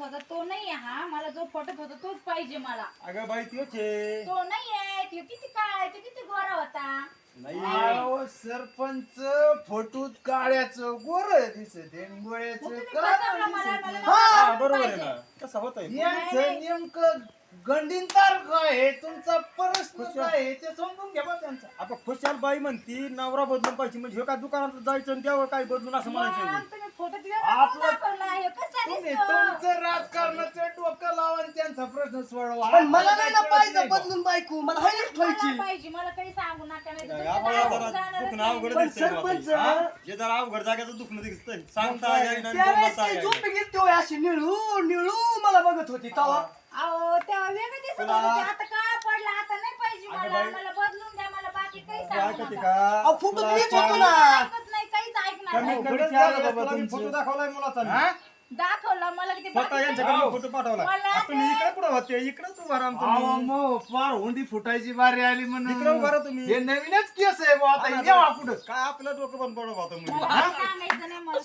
पटत होता तो नाहीये हा, मला जो पटत होता तोच पाहिजे मला. अगं बाई त्योच आहे. तो नाहीये, तो किती काय, तो किती गोरा होता. अहो सरपंच फोटोत काळ्याचं गोर दिसत मग गोळ्याचं तुम्ही काळं फसवलं मला, दिसत. मला हा, हा बरोबर आहे पाहिजे. ना. तसा होता यांचं नेमकं गंडीन तार काय आहे, तुमचा प्रश्न काय आहे ते समजून घ्या बा त्यांचा. आता खुशाल बाई म्हणती नवरा बदलून पाहिजे म्हणजे हे काय दुकानात जायचं आणि त्यावर काय बदलून असं म्हणायचं मग आहे. तुम्ही फोटो आपलं- दाखवला, हे कसा तुम्ही दिसतो? तुमचं राजकारणाचं डोकं लावा आणि त्यांचा प्रश्न सोडवा. पण मला नाही ना कळत पाहिजे नाही बा. बदलून बायको, मला हायच ठेवायची. मला पाहिजे, मला काही सांगू नका, नाही तर तुमच्या आपल्याला दारात जरा जाणारच दुखणं नाही. अवघड पण दिसतंय सरपंच, बाबा. हा? हे जरा अवघड जागेचं दुखणं दिसतंय. सांगता येईना आणि त्यावेळेस बोलता ती येईना. झोप घेत तेव्हा अशी निळू निळू मला बघत होती तेव्हा. अहो तेव्हा वेगळं दिसत तुला- होतं, आता काय पडलं, आता नाही पाहिजे अगं मला. बाई. मला बदलून द्या, मला बाकी काही तू सांगू ऐकते नका. का? अहो, फोटो तुला मीच चार- होतो ना. ऐकत नाही, काहीच ऐकणार कमीत नाही. कमी बरं 4 झालं वेळेस बाबा तुला मी तुमचं. फोटो दाखवलाय मुलाचा हा? दाखवला मला किती स्वतः बाकी यांच्याकडे काही- फोटो पाठवला मला आता तुम्ही ते- इकडे कुठं होते इकडेच उभा राहा अहो, तुम्ही मग फार हुंडी फुटायची बारी आली इकडे उभा म्हणून राहा तुम्ही हे नवीनच केस आहे बुवा, आता हा ना, यावा पुढं काय आपलं डोकं बंद पडलं होतं मला काही सांगायचं नाही मला.